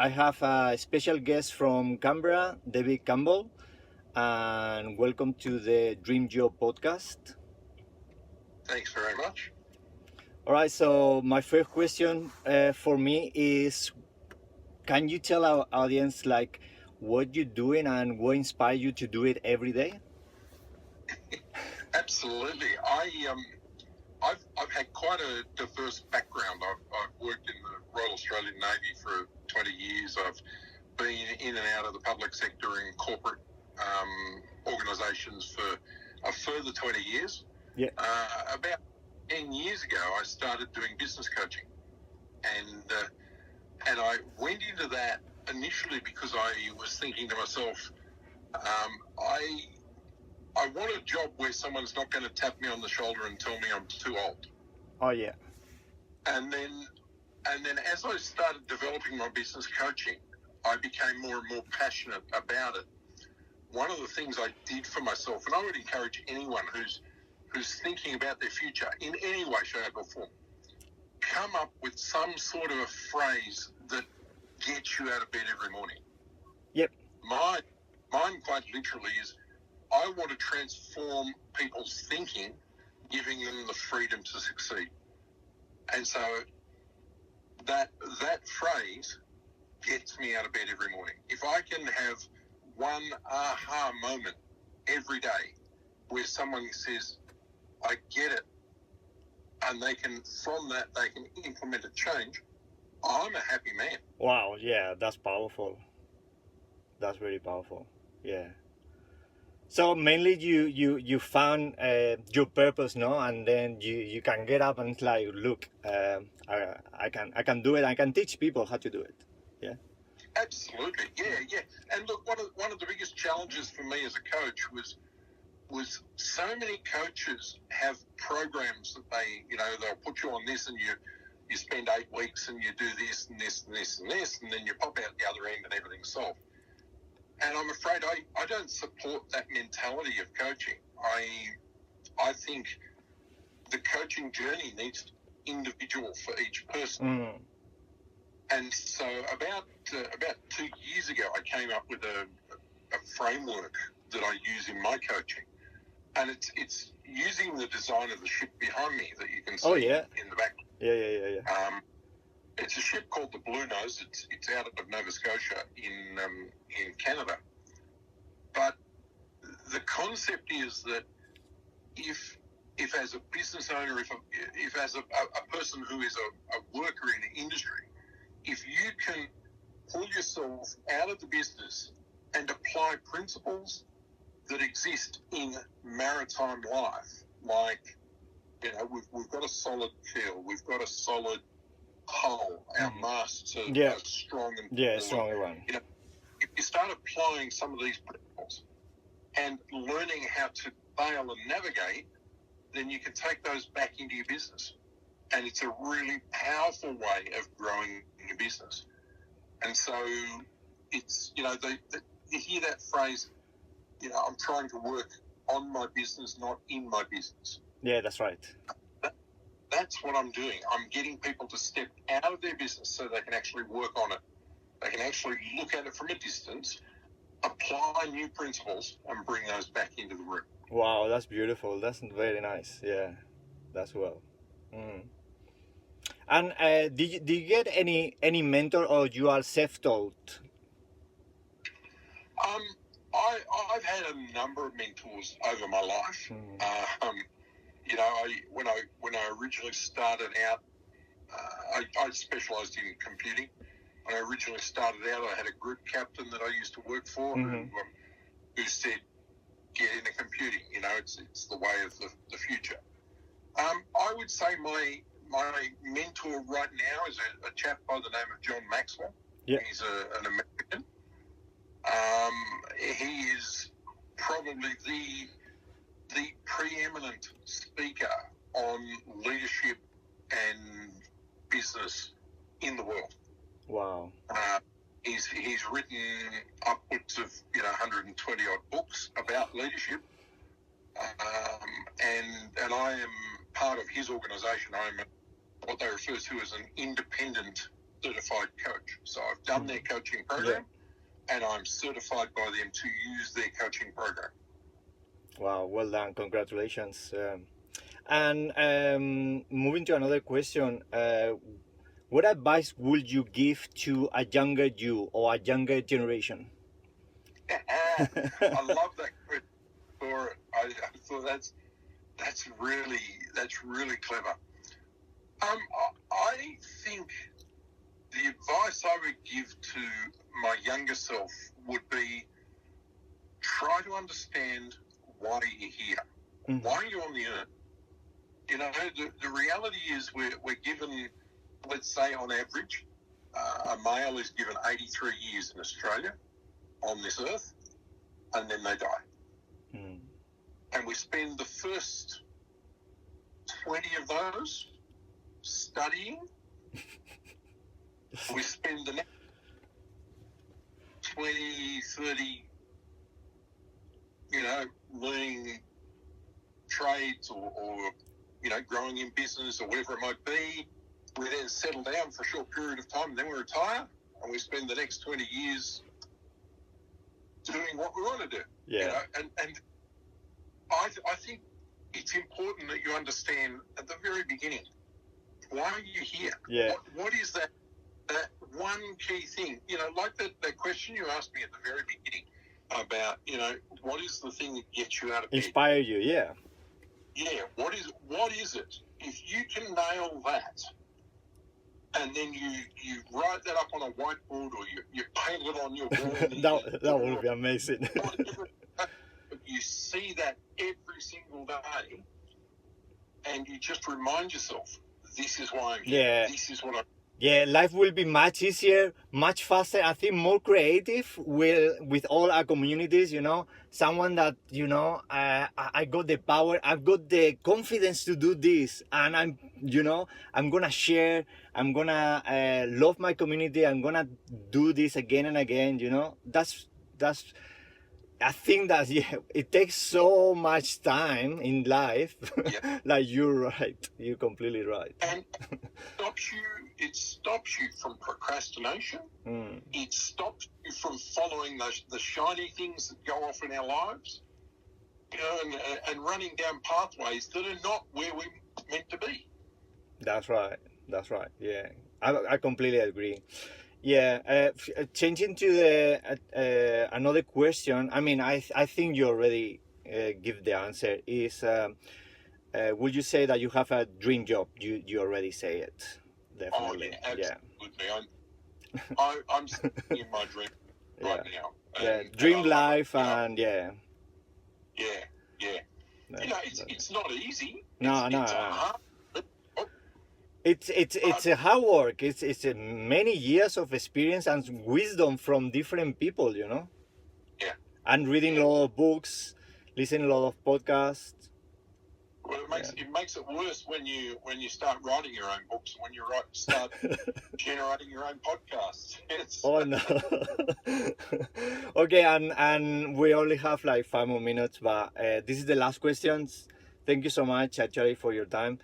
I have a special guest from Canberra, David Campbell, and welcome to the Dream Job podcast. Thanks very much. All right, so my first question for me is, can you tell our audience like what you're doing and what inspired you to do it every day? Absolutely. I've had quite a diverse background. I've worked in the Royal Australian Navy for 20 years. I've been in and out of the public sector in corporate organisations for a further 20 years. Yeah. About 10 years ago, I started doing business coaching, and I went into that initially because I was thinking to myself, I want a job where someone's not going to tap me on the shoulder and tell me I'm too old. Oh yeah. And then as I started developing my business coaching, I became more and more passionate about it. One of the things I did for myself, and I would encourage anyone who's thinking about their future in any way, shape or form, come up with some sort of a phrase that gets you out of bed every morning. Yep. Mine quite literally is, I want to transform people's thinking, giving them the freedom to succeed. And so that phrase gets me out of bed every morning. If I can have one aha moment every day where someone says, I get it, and from that they can implement a change, I'm a happy man. Wow, yeah, that's powerful. That's really powerful. Yeah. So mainly you found your purpose, no, and then you can get up and it's like, look, I can do it. I can teach people how to do it. Yeah. Absolutely, yeah. And look, one of the biggest challenges for me as a coach was so many coaches have programs that they'll put you on this, and you spend 8 weeks and you do this and this and this and this, and then you pop out the other end and everything's solved. And I'm afraid I don't support that mentality of coaching. I think the coaching journey needs to be individual for each person. Mm. And so about 2 years ago, I came up with a framework that I use in my coaching. And it's using the design of the ship behind me that you can see in the back. Yeah. It's a ship called the Blue Nose. It's out of Nova Scotia in Canada. But the concept is that if as a business owner, if as a person who is a worker in the industry, if you can pull yourself out of the business and apply principles that exist in maritime life, like, we've got a solid keel, we've got a solid hull, our masts are strong and strong one. If you start applying some of these principles and learning how to sail and navigate, then you can take those back into your business. And it's a really powerful way of growing your business. And so it's, you hear that phrase, I'm trying to work on my business, not in my business. Yeah, that's right. That's what I'm doing. I'm getting people to step out of their business so they can actually work on it. They can actually look at it from a distance, apply new principles, and bring those back into the room. Wow, that's beautiful. That's very nice. Yeah, that's well. Mm. And did you get any mentor, or you are self-taught? I've had a number of mentors over my life. When I originally started out, I specialised in computing. When I originally started out, I had a group captain that I used to work for who said, "Get into computing. It's the way of the future." I would say my mentor right now is a chap by the name of John Maxwell. Yeah. He's an American. He is probably the preeminent speaker on leadership and business in the world. Wow. He's written upwards of 120 odd books about leadership, and I am part of his organisation. I'm what they refer to as an independent certified coach. So I've done their coaching program, and I'm certified by them to use their coaching program. Wow, well done. Congratulations. And moving to another question, what advice would you give to a younger you or a younger generation? I love that question for it. I thought that's really clever. I think the advice I would give to my younger self would be try to understand why you're here. Mm-hmm. Why are you on the earth? You know, the reality is we're given, let's say on average, a male is given 83 years in Australia on this earth, and then they die. Mm. And we spend the first 20 of those studying. We spend the next 20, 30, learning trades or growing in business or whatever it might be. We then settle down for a short period of time, and then we retire, and we spend the next 20 years doing what we want to do. Yeah. And I think it's important that you understand at the very beginning, why are you here? Yeah. What is that one key thing? Like that question you asked me at the very beginning about, what is the thing that gets you out of bed? Inspire you, yeah. Yeah, what is it? If you can nail that, and then you write that up on a whiteboard or you paint it on your wall. that would be amazing. You see that every single day, and you just remind yourself, this is why I'm here. Yeah. This is what I'm. Yeah, life will be much easier, much faster. I think more creative with all our communities. Someone that I got the power, I've got the confidence to do this, and I'm gonna share. I'm gonna love my community. I'm gonna do this again and again. That's. I think that it takes so much time in life. Yeah. Like you're right. You're completely right. And it stops you from procrastination. Mm. It stops you from following the shiny things that go off in our lives, and running down pathways that are not where we're meant to be. That's right. Yeah, I completely agree. Yeah, changing to the another question. I mean, I think you already give the answer. Is would you say that you have a dream job? You already say it. Definitely. Oh yeah, absolutely. I'm in my dream right now. Yeah, dream life, and yeah. It's not easy. No. It's hard. It's a hard work. It's many years of experience and wisdom from different people, Yeah. And reading a lot of books, listening a lot of podcasts. Well, it makes it worse when you start writing your own books, when you start generating your own podcasts. Oh no. Okay, and we only have like 5 more minutes, but this is the last questions. Thank you so much, actually, for your time.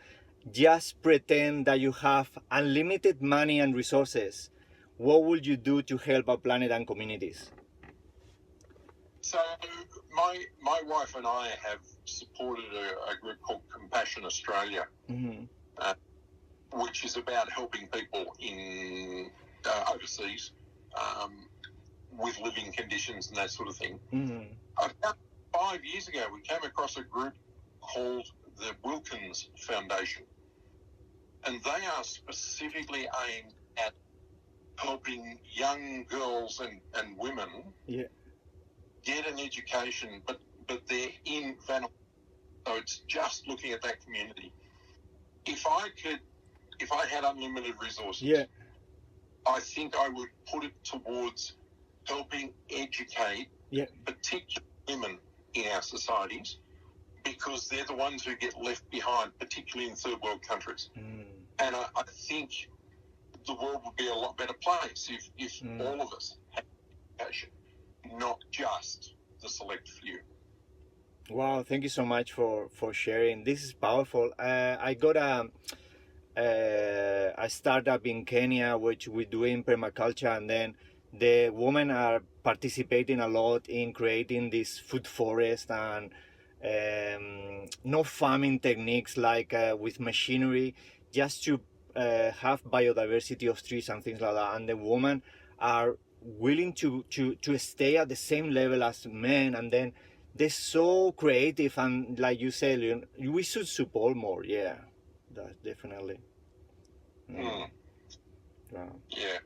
Just pretend that you have unlimited money and resources. What would you do to help our planet and communities? So my wife and I have supported a group called Compassion Australia, Mm-hmm. Which is about helping people in overseas with living conditions and that sort of thing. Mm-hmm. About 5 years ago, we came across a group called the Wilkins Foundation, and they are specifically aimed at helping young girls and women get an education, but they're in Vanuatu, so it's just looking at that community. If I had unlimited resources, I think I would put it towards helping educate particular women in our societies, because they're the ones who get left behind, particularly in third world countries. Mm. And I think the world would be a lot better place if all of us had education, not just the select few. Wow, thank you so much for sharing. This is powerful. I got a startup in Kenya, which we do in permaculture, and then the women are participating a lot in creating this food forest and no farming techniques like with machinery, just to have biodiversity of trees and things like that. And the women are willing to stay at the same level as men, and then they're so creative, and like you said, we should support more. Yeah, that's definitely. Mm. Yeah. Yeah.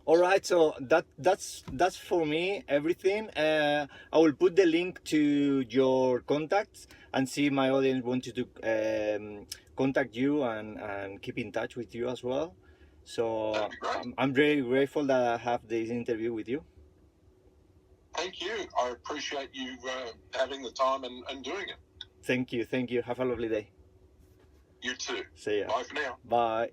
All right, so that's for me everything. I will put the link to your contacts and see if my audience wanted to contact you and keep in touch with you as well. So That'd be great. I'm very grateful that I have this interview with you. Thank you. I appreciate you having the time and doing it. Thank you. Have a lovely day. You too. See ya. Bye for now. Bye.